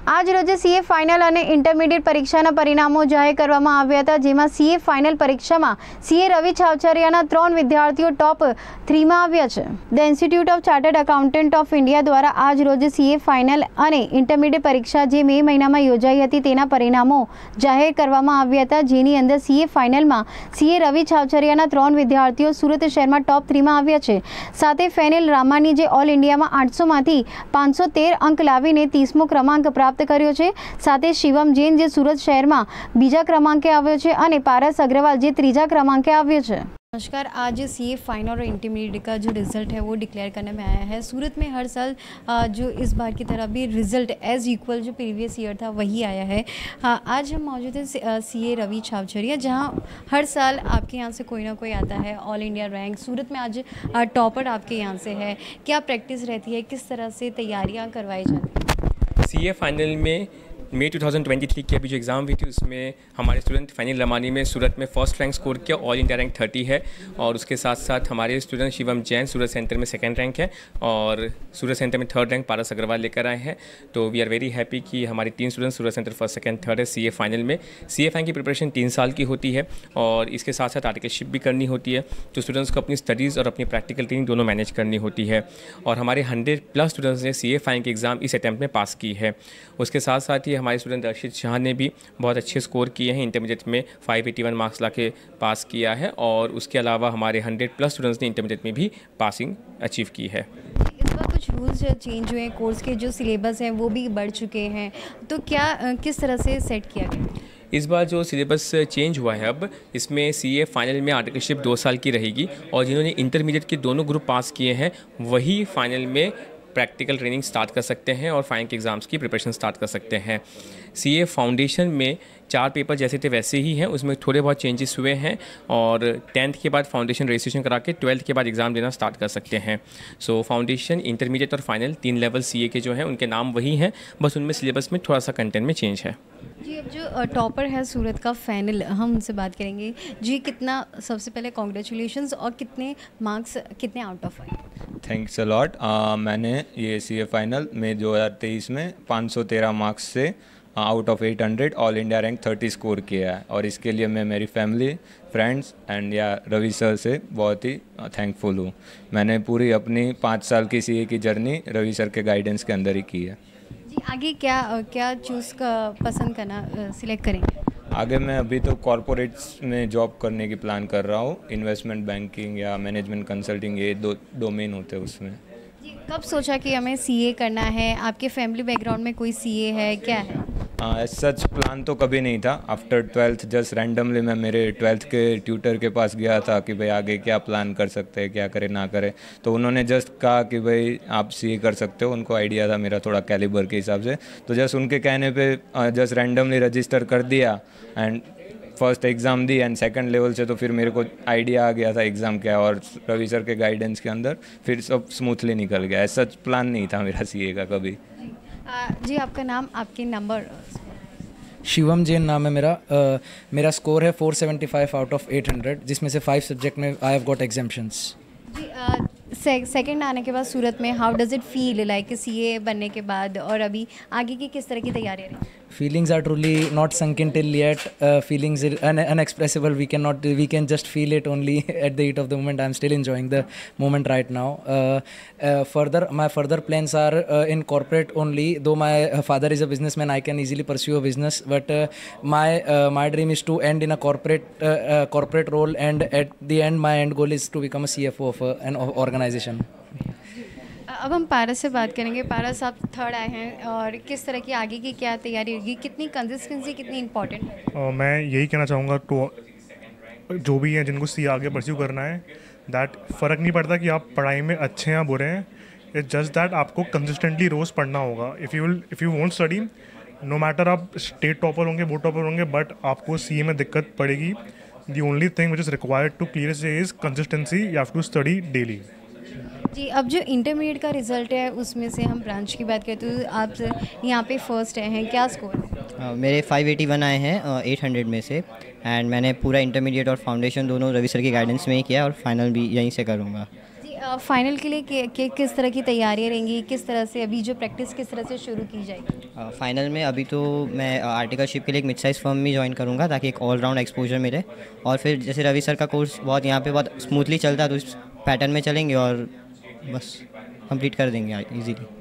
આજ રોજ CA final અને ઇન્ટરમીડિયેટ પરીક્ષાના પરિણામો જાહેર કરવામાં આવ્યા હતા, જેમાં સીએ ફાઇનલ પરીક્ષામાં સીએ રવિ છાવછરિયાના 3 વિદ્યાર્થીઓ ટોપ 3માં આવ્યા છે। The institute of chartered accountant of India દ્વારા આજ રોજ સીએ ફાઇનલ અને ઇન્ટરમીડિયેટ પરીક્ષા જે મે મહિનામાં યોજાઈ હતી તેના પરિણામો જાહેર કરવામાં આવ્યા હતા, જેની અંદર સીએ ફાઇનલમાં સીએ રવિ છાવછરિયાના 3 વિદ્યાર્થીઓ સુરત શહેરમાં ટોપ 3માં આવ્યા છે। સાથે ફેનિલ રામાની જે ઓલ ઇન્ડિયામાં 800માંથી 513 અંક લાવીને 30મો ક્રમાંક પ્રાપ્ત કર્યો છે। સાથે શિવમ જૈન જે સુરત શહેરમાં બીજા ક્રમાંકે આવ્યો છે અને પારસ अग्रवाल જે ત્રીજા ક્રમાંકે આવ્યો છે। नमस्कार। आज सीए फाइनल और इंटरमीडिएट का जो रिज़ल्ट है वो डिक्लेयर करने में आया है। सूरत में हर साल जो इस बार की तरह भी रिज़ल्ट एज़ इक्वल जो प्रीवियस ईयर था वही आया है। आज हम मौजूद हैं सीए रवि छावछरिया, जहां हर साल आपके यहाँ से कोई ना कोई आता है ऑल इंडिया रैंक। सूरत में आज टॉपर आपके यहाँ से है, क्या प्रैक्टिस रहती है, किस तरह से तैयारियाँ करवाई जाती हैं? सीए फाइनल में मई 2023 की अभी जो एग्ज़ाम हुई थी उसमें हमारे स्टूडेंट फैनिल रमानी में सूरत में फर्स्ट रैंक स्कोर किया, ऑल इंडिया रैंक 30 है। और उसके साथ साथ हमारे स्टूडेंट शिवम जैन सूरत सेंटर में सेकंड रैंक है और सूरत सेंटर में थर्ड रैंक पारस अग्रवाल लेकर आए हैं। तो वी आर वेरी हैप्पी कि हमारे 3 स्टूडेंट सूरत सेंटर फर्स्ट सेकंड थर्ड है सीए फाइनल में। सीए फाइनल की प्रिपरेशन 3 साल की होती है और इसके साथ साथ आर्टिकलशिप भी करनी होती है, तो स्टूडेंट्स को अपनी स्टडीज़ और अपनी प्रैक्टिकल ट्रेनिंग दोनों मैनेज करनी होती है। और हमारे 100+ स्टूडेंट्स ने सीए फाइनल की एग्ज़ाम इस अटैम्प्ट में पास की है। उसके साथ साथ ही हमारे स्टूडेंट दर्शित शाह ने भी बहुत अच्छे स्कोर किए हैं, इंटरमीडिएट में 581 मार्क्स लाके पास किया है। और उसके अलावा हमारे 100+ स्टूडेंट्स ने इंटरमीडिएट में भी पासिंग अचीव की है। इस बार कुछ रूल्स चेंज हुए हैं, कोर्स के जो सिलेबस हैं वो भी बढ़ चुके हैं, तो क्या किस तरह से सेट किया गया? इस बार जो सिलेबस चेंज हुआ है, अब इसमें सीए फाइनल में आर्टिकलशिप 2 साल की रहेगी और जिन्होंने इंटरमीडिएट के दोनों ग्रुप पास किए हैं वही फाइनल में प्रैक्टिकल ट्रेनिंग स्टार्ट कर सकते हैं और फाइनल के एग्ज़ाम्स की प्रिपरेशन स्टार्ट कर सकते हैं। सीए फाउंडेशन में 4 पेपर जैसे थे वैसे ही हैं, उसमें थोड़े बहुत चेंजेस हुए हैं और 10th के बाद फाउंडेशन रजिस्ट्रेशन करा के 12th के बाद एग्ज़ाम देना स्टार्ट कर सकते हैं। सो फाउंडेशन, इंटरमीडिएट और फाइनल 3 लेवल सीए के जो हैं उनके नाम वही हैं, बस उनमें सिलेबस में थोड़ा सा कंटेंट में चेंज है। जी, अब जो टॉपर है सूरत का फैनिल, हम उनसे बात करेंगे। जी, कितना, सबसे पहले कॉन्ग्रेचुलेशंस, और कितने मार्क्स, कितने आउट ऑफ आए? Thanks a lot. मैंने ये सीए फाइनल में 2023 में 513 मार्क्स से out of 800 all India rank 30 score किया है और इसके लिए मैं मेरी फैमिली, फ्रेंड्स एंड या रवि सर से बहुत ही थैंकफुल हूँ। मैंने पूरी अपनी 5 साल की सीए की जर्नी रवि सर के गाइडेंस के अंदर ही की है। जी, आगे क्या चूज़ पसंद करना सिलेक्ट करेंगे? आगे मैं अभी तो कॉरपोरेट्स में जॉब करने की प्लान कर रहा हूँ। इन्वेस्टमेंट बैंकिंग या मैनेजमेंट कंसल्टिंग, ये 2 डोमेन होते हैं उसमें। जी, कब सोचा कि हमें सीए करना है? आपके फैमिली बैकग्राउंड में कोई सीए है, क्या है? सच प्लान तो कभी नहीं था। आफ्टर 12th जस्ट रैंडमली मैं मेरे 12th के ट्यूटर के पास गया था कि भाई आगे क्या प्लान कर सकते हैं, क्या करें ना करें, तो उन्होंने जस्ट कहा कि भाई आप सीए कर सकते हो। उनको आइडिया था मेरा थोड़ा कैलिबर के हिसाब से, तो जस्ट उनके कहने पे जस्ट रैंडमली रजिस्टर कर दिया and first exam the and second level से तो फिर मेरे को आइडिया आ गया था एग्ज़ाम क्या है और रवि सर के गाइडेंस के अंदर फिर सब स्मूथली निकल गया। सच प्लान नहीं था मेरा सीए का कभी। जी, आपका नाम, आपके नंबर? शिवम जैन नाम है मेरा। मेरा स्कोर है 475 आउट ऑफ 800, जिसमें से 5 सब्जेक्ट में आई हैव गॉट एग्जाम्पशंस। जी, सेकंड आने के बाद सूरत में how does it feel like CA बनने के बाद, और अभी आगे की किस तरह की तैयारी रही? Feelings are truly not sunk in till yet. Feelings are unexpressible. We can just feel it only at the heat of the moment. I'm still enjoying the moment right now. My further plans are in corporate only. Though my father is a businessman, I can easily pursue a business. But my dream is to end in a corporate role, and at the end, my end goal is to become a CFO of an organization. अब हम पारस से बात करेंगे। पारस, आप third आए हैं और किस तरह की आगे की क्या तैयारी होगी, कितनी कंसिस्टेंसी कितनी इंपॉर्टेंट है? मैं यही कहना चाहूँगा तो जो भी हैं जिनको सी आगे परस्यू करना है, दैट फ़र्क नहीं पड़ता कि आप पढ़ाई में अच्छे हैं या बुरे हैं। इट्स जस्ट दैट आपको कंसिस्टेंटली रोज़ पढ़ना होगा। If you won't study, no matter आप स्टेट टॉपर होंगे, बोर्ड टॉपर होंगे, बट आपको सी में दिक्कत पड़ेगी। The only thing which is required to clear से is consistency. You have to study daily. जी, अब जो इंटरमीडिएट का रिज़ल्ट है उसमें से हम ब्रांच की बात करें तो आप यहाँ पे फर्स्ट हैं, क्या स्कोर है? मेरे 581 आए हैं 800 में से, एंड मैंने पूरा इंटरमीडिएट और फाउंडेशन दोनों रवि सर की गाइडेंस में ही किया और फाइनल भी यहीं से करूँगा। जी, फाइनल के लिए किस तरह की तैयारियां रहेंगी, किस तरह से अभी जो प्रैक्टिस किस तरह से शुरू की जाएगी? फाइनल में अभी तो मैं आर्टिकलशिप के लिए एक मिड साइज़ फर्म में ज्वाइन करूँगा ताकि एक ऑल राउंड एक्सपोजर मिले, और फिर जैसे रवि सर का कोर्स बहुत यहाँ पे बहुत स्मूथली चलता है तो इस पैटर्न में चलेंगे और बस कंप्लीट कर देंगे इजीली।